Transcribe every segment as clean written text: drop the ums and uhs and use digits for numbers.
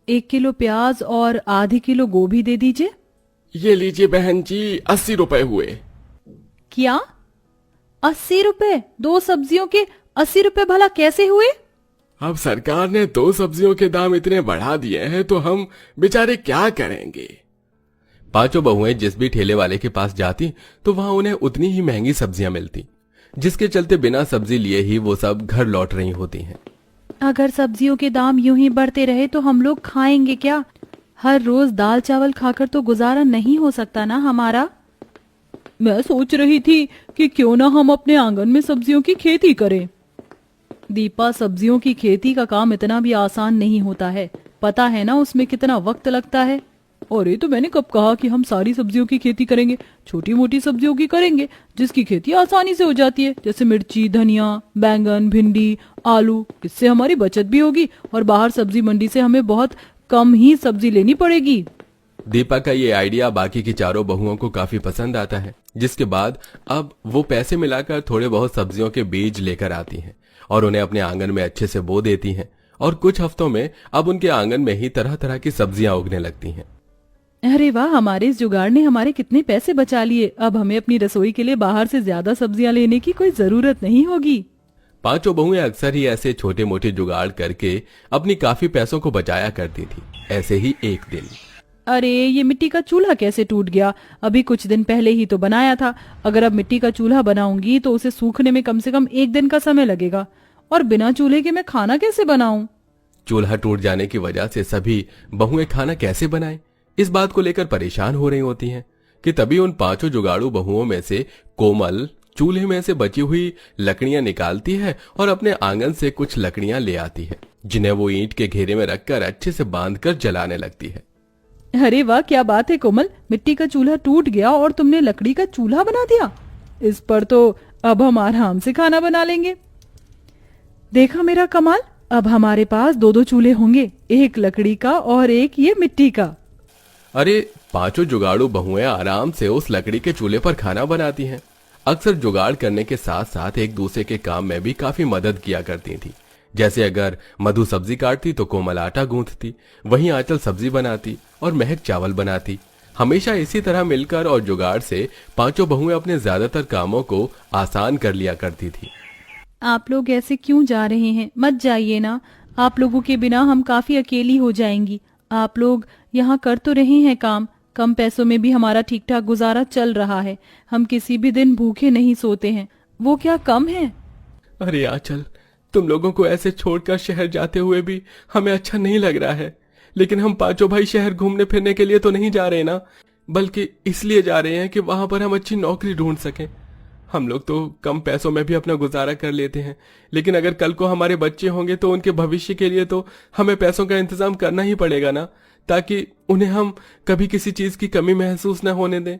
1 kilo प्याज और आधी किलो गोभी दे दीजिए। ये लीजिए बहन जी, 80 रुपए हुए। क्या 80 रुपए? 2 सब्जियों के 80 रुपए भला कैसे हुए? अब सरकार ने 2 सब्जियों के दाम इतने बढ़ा दिए हैं तो हम बेचारे क्या करेंगे। पांचों बहुएं जिस भी ठेले वाले के पास जाती तो वहां उन्हें उतनी ही महंगी सब्जियां मिलती, जिसके चलते बिना सब्जी लिए ही वो सब घर लौट रही होती हैं। अगर सब्जियों के दाम यूं ही बढ़ते रहे तो हम लोग खाएंगे क्या? हर रोज दाल चावल खाकर तो गुजारा नहीं हो सकता ना हमारा। मैं सोच रही थी कि क्यों ना हम अपने आंगन में सब्जियों की खेती करें। दीपा, सब्जियों की खेती का काम इतना भी आसान नहीं होता है, पता है ना उसमें कितना वक्त लगता है। और ये तो मैंने कब कहा कि हम सारी सब्जियों की खेती करेंगे, छोटी मोटी सब्जियों की करेंगे जिसकी खेती आसानी से हो जाती है, जैसे मिर्ची, धनिया, बैंगन, भिंडी, आलू। इससे हमारी बचत भी होगी और बाहर सब्जी मंडी से हमें बहुत कम ही सब्जी लेनी पड़ेगी। दीपा का ये आइडिया बाकी की चारों बहुओं को काफी पसंद आता है, जिसके बाद अब वो पैसे मिलाकर थोड़े बहुत सब्जियों के बीज लेकर आती हैं और उन्हें अपने आंगन में अच्छे से बो देती हैं। और कुछ हफ्तों में अब उनके आंगन में ही तरह तरह की सब्जियां उगने लगती हैं। अरे वाह, हमारे इस जुगाड़ ने हमारे कितने पैसे बचा लिए। अब हमें अपनी रसोई के लिए बाहर से ज्यादा सब्जियां लेने की कोई जरूरत नहीं होगी। पांचों बहुएं अक्सर ही ऐसे छोटे मोटे जुगाड़ करके अपनी काफी पैसों को बचाया करती थी। ऐसे ही एक दिन, अरे ये मिट्टी का चूल्हा कैसे टूट गया? अभी कुछ दिन पहले ही तो बनाया था। अगर अब मिट्टी का चूल्हा बनाऊंगी तो उसे सूखने में कम से कम 1 दिन का समय लगेगा, और बिना चूल्हे के मैं खाना कैसे बनाऊं? चूल्हा टूट जाने की वजह से सभी बहुएं खाना कैसे बनाएं, इस बात को लेकर परेशान हो रही होती हैं कि तभी उन पांचों जुगाड़ू बहुओं में से कोमल चूल्हे में से बची हुई लकड़ियां निकालती है और अपने आंगन से कुछ लकड़ियां ले आती है, जिन्हें वो ईंट के घेरे में रखकर अच्छे से बांधकर जलाने लगती है। अरे वाह, क्या बात है कोमल, मिट्टी का चूल्हा टूट गया और तुमने लकड़ी का चूल्हा बना दिया। इस पर तो अब हम आराम से खाना बना लेंगे। देखा मेरा कमाल, अब हमारे पास 2-2 चूल्हे होंगे, एक लकड़ी का और एक ये मिट्टी का। अरे पांचों जुगाड़ू बहुएं आराम से उस लकड़ी के चूल्हे पर खाना बनाती हैं। अक्सर जुगाड़ करने के साथ साथ एक दूसरे के काम में भी काफी मदद किया करती थी। जैसे अगर मधु सब्जी काटती तो कोमल आटा गूंथती, वहीं आंचल सब्जी बनाती और महक चावल बनाती। हमेशा इसी तरह मिलकर और जुगाड़ से पांचों बहुएं अपने ज्यादातर कामों को आसान कर लिया करती थी। आप लोग ऐसे क्यों जा रहे हैं? मत जाइए ना, आप लोगों के बिना हम काफी अकेली हो जाएंगी। आप लोग यहाँ कर तो रहे हैं काम, कम पैसों में भी हमारा ठीक ठाक गुजारा चल रहा है। हम किसी भी दिन भूखे नहीं सोते हैं, वो क्या कम है? अरे आंचल, तुम लोगों को ऐसे छोड़कर शहर जाते हुए भी हमें अच्छा नहीं लग रहा है, लेकिन हम पांचों भाई शहर घूमने फिरने के लिए तो नहीं जा रहे ना, बल्कि इसलिए जा रहे हैं कि वहां पर हम अच्छी नौकरी ढूंढ सकें। हम लोग तो कम पैसों में भी अपना गुजारा कर लेते हैं, लेकिन अगर कल को हमारे बच्चे होंगे तो उनके भविष्य के लिए तो हमें पैसों का इंतजाम करना ही पड़ेगा ना, ताकि उन्हें हम कभी किसी चीज की कमी महसूस न होने दें।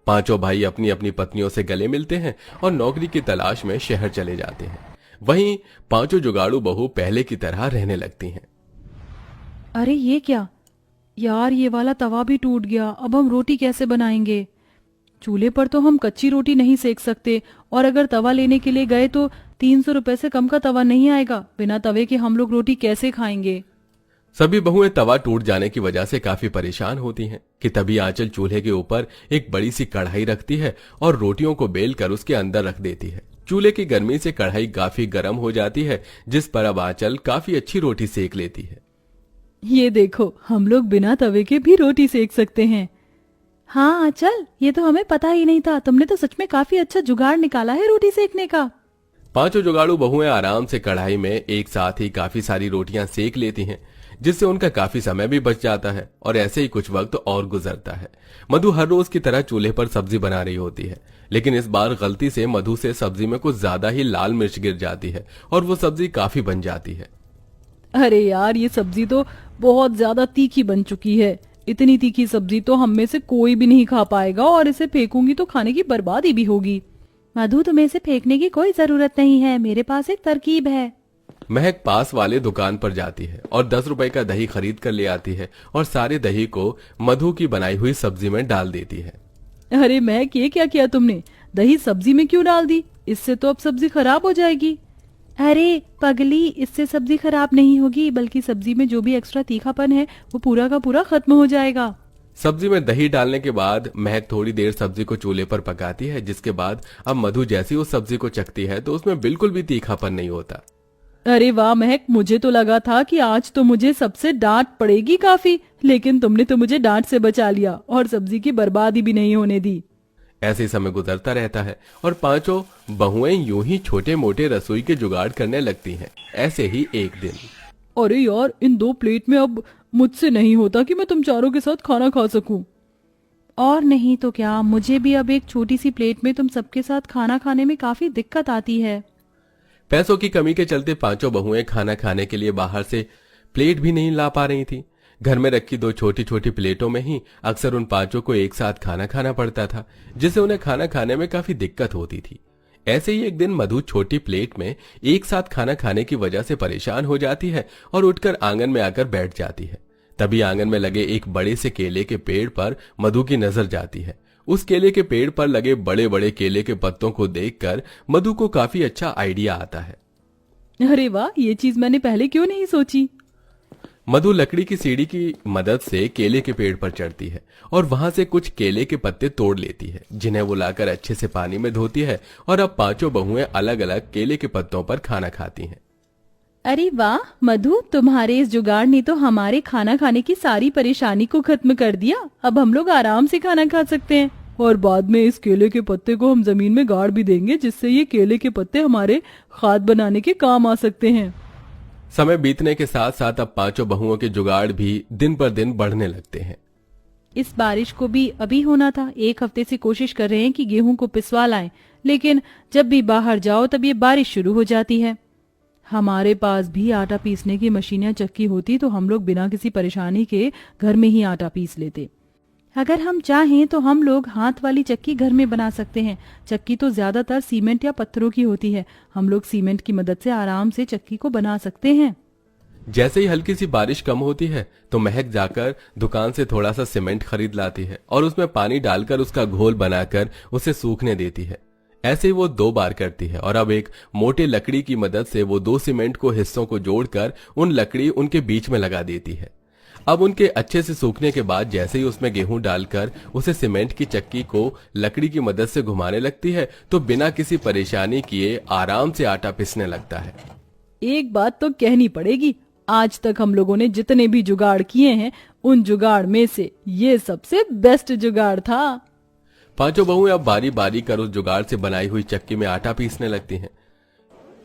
पांचों भाई अपनी अपनी पत्नियों से गले मिलते हैं और नौकरी की तलाश में शहर चले जाते हैं। वहीं पांचों जुगाड़ू बहू पहले की तरह रहने लगती हैं। अरे ये क्या यार, ये वाला तवा भी टूट गया। अब हम रोटी कैसे बनाएंगे? चूल्हे पर तो हम कच्ची रोटी नहीं सेक सकते, और अगर तवा लेने के लिए गए तो 300 रुपए से कम का तवा नहीं आएगा। बिना तवे के हम लोग रोटी कैसे खाएंगे? सभी बहुएं तवा टूट जाने की वजह से काफी परेशान होती हैं कि तभी आंचल चूल्हे के ऊपर एक बड़ी सी कढ़ाई रखती है और रोटियों को बेल कर उसके अंदर रख देती है। चूल्हे की गर्मी से कढ़ाई काफी गर्म हो जाती है, जिस पर अब आंचल काफी अच्छी रोटी सेक लेती है। ये देखो, हम लोग बिना तवे के भी रोटी सेक सकते हैं। हाँ आंचल, ये तो हमें पता ही नहीं था। तुमने तो सच में काफी अच्छा जुगाड़ निकाला है रोटी सेकने का। पांचों जुगाड़ू बहुएं आराम से कढ़ाई में एक साथ ही काफी सारी रोटियां सेक लेती हैं, जिससे उनका काफी समय भी बच जाता है और ऐसे ही कुछ वक्त और गुजरता है। मधु हर रोज की तरह चूल्हे पर सब्जी बना रही होती है, लेकिन इस बार गलती से मधु से सब्जी में कुछ ज्यादा ही लाल मिर्च गिर जाती है और वो सब्जी काफी बन जाती है। अरे यार, ये सब्जी तो बहुत ज्यादा तीखी बन चुकी है। इतनी तीखी सब्जी तो हम में से कोई भी नहीं खा पाएगा, और इसे फेंकूंगी तो खाने की बर्बादी भी होगी। मधु, तुम्हें इसे फेंकने की कोई जरूरत नहीं है, मेरे पास एक तरकीब है। महक पास वाले दुकान पर जाती है और 10 रुपए का दही खरीद कर ले आती है और सारे दही को मधु की बनाई हुई सब्जी में डाल देती है। अरे महक, ये क्या किया तुमने? दही सब्जी में क्यों डाल दी? इससे तो अब सब्जी खराब हो जाएगी। अरे पगली, इससे सब्जी खराब नहीं होगी, बल्कि सब्जी में जो भी एक्स्ट्रा तीखापन है वो पूरा का पूरा खत्म हो जाएगा। सब्जी में दही डालने के बाद महक थोड़ी देर सब्जी को चूल्हे पर पकाती है, जिसके बाद अब मधु जैसी उस सब्जी को चखती है तो उसमें बिल्कुल भी तीखापन नहीं होता। अरे वाह महक, मुझे तो लगा था कि आज तो मुझे सबसे डांट पड़ेगी काफी, लेकिन तुमने तो मुझे डांट से बचा लिया और सब्जी की बर्बादी भी नहीं होने दी। ऐसे ही समय गुजरता रहता है और पांचों बहुएं यूं ही छोटे मोटे रसोई के जुगाड़ करने लगती हैं। ऐसे ही एक दिन, अरे यार, इन 2 प्लेट में अब मुझसे नहीं होता कि मैं तुम चारों के साथ खाना खा सकूं। और नहीं तो क्या, मुझे भी अब एक छोटी सी प्लेट में तुम सबके साथ खाना खाने में काफी दिक्कत आती है। पैसों की कमी के चलते पांचों बहुएं खाना खाने के लिए बाहर से प्लेट भी नहीं ला पा रही थी। घर में रखी 2 छोटी छोटी प्लेटों में ही अक्सर उन पांचों को एक साथ खाना खाना पड़ता था, जिससे उन्हें खाना खाने में काफी दिक्कत होती थी। ऐसे ही एक दिन मधु छोटी प्लेट में एक साथ खाना खाने की वजह से परेशान हो जाती है और उठकर आंगन में आकर बैठ जाती है। तभी आंगन में लगे एक बड़े से केले के पेड़ पर मधु की नजर जाती है। उस केले के पेड़ पर लगे बड़े बड़े केले के पत्तों को देखकर मधु को काफी अच्छा आइडिया आता है। अरे वाह, ये चीज मैंने पहले क्यों नहीं सोची। मधु लकड़ी की सीढ़ी की मदद से केले के पेड़ पर चढ़ती है और वहां से कुछ केले के पत्ते तोड़ लेती है, जिन्हें वो लाकर अच्छे से पानी में धोती है। और अब पांचों बहुएं अलग अलग केले के पत्तों पर खाना खाती हैं। अरे वाह मधु, तुम्हारे इस जुगाड़ ने तो हमारे खाना खाने की सारी परेशानी को खत्म कर दिया। अब हम लोग आराम से खाना खा सकते हैं और बाद में इस केले के पत्ते को हम जमीन में गाड़ भी देंगे, जिससे ये केले के पत्ते हमारे खाद बनाने के काम आ सकते हैं। समय बीतने के साथ साथ अब पांचों बहुओं के जुगाड़ भी दिन पर दिन बढ़ने लगते हैं। इस बारिश को भी अभी होना था। 1 हफ्ते से कोशिश कर रहे हैं कि गेहूं को पिसवा लाएं, लेकिन जब भी बाहर जाओ तब ये बारिश शुरू हो जाती है। हमारे पास भी आटा पीसने की मशीन या चक्की होती तो हम लोग बिना किसी परेशानी के घर में ही आटा पीस लेते। अगर हम चाहें तो हम लोग हाथ वाली चक्की घर में बना सकते हैं। चक्की तो ज्यादातर सीमेंट या पत्थरों की होती है। हम लोग सीमेंट की मदद से आराम से चक्की को बना सकते हैं। जैसे ही हल्की सी बारिश कम होती है तो महक जाकर दुकान से थोड़ा सा सीमेंट खरीद लाती है और उसमें पानी डालकर उसका घोल बनाकर उसे सूखने देती है। ऐसे ही वो 2 बार करती है और अब एक मोटे लकड़ी की मदद से वो 2 सीमेंट को हिस्सों को जोड़कर उन लकड़ी उनके बीच में लगा देती है। अब उनके अच्छे से सूखने के बाद जैसे ही उसमें गेहूं डालकर उसे सीमेंट की चक्की को लकड़ी की मदद से घुमाने लगती है तो बिना किसी परेशानी किए आराम से आटा पिसने लगता है। एक बात तो कहनी पड़ेगी, आज तक हम लोगों ने जितने भी जुगाड़ किए हैं उन जुगाड़ में से ये सबसे बेस्ट जुगाड़ था। पांचों बहुएं अब बारी बारी कर उस जुगाड़ से बनाई हुई चक्की में आटा पीसने लगती हैं।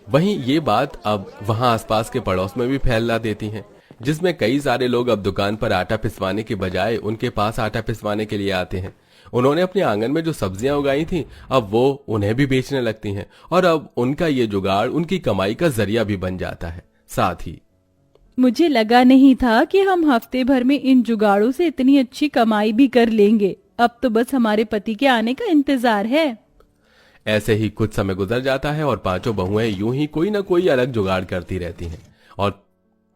वहीं ये बात अब वहां आसपास के पड़ोस में भी फैला देती हैं, जिसमें कई सारे लोग अब दुकान पर आटा पिसवाने के बजाय उनके पास आटा पिसवाने के लिए आते हैं। उन्होंने अपने आंगन में जो सब्जियां उगाई थी अब वो उन्हें भी बेचने लगती हैं और अब उनका ये जुगाड़ उनकी कमाई का जरिया भी बन जाता है। साथ ही मुझे लगा नहीं था कि हम हफ्ते भर में इन जुगाड़ों से इतनी अच्छी कमाई भी कर लेंगे। अब तो बस हमारे पति के आने का इंतजार है। ऐसे ही कुछ समय गुजर जाता है और पांचों बहुएं यूं ही कोई ना कोई अलग जुगाड़ करती रहती हैं और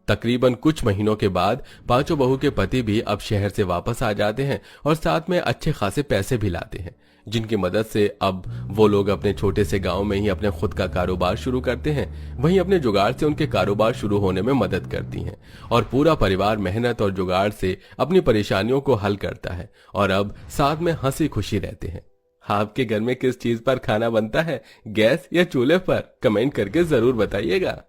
तकरीबन कुछ महीनों के बाद पांचों बहू के पति भी अब शहर से वापस आ जाते हैं और साथ में अच्छे खासे पैसे भी लाते हैं, जिनकी मदद से अब वो लोग अपने छोटे से गांव में ही अपने खुद का कारोबार शुरू करते हैं। वहीं अपने जुगाड़ से उनके कारोबार शुरू होने में मदद करती हैं और पूरा परिवार मेहनत और जुगाड़ से अपनी परेशानियों को हल करता है और अब साथ में हंसी खुशी रहते हैं। आपके घर में किस चीज पर खाना बनता है, गैस या चूल्हे पर? कमेंट करके जरूर बताइएगा।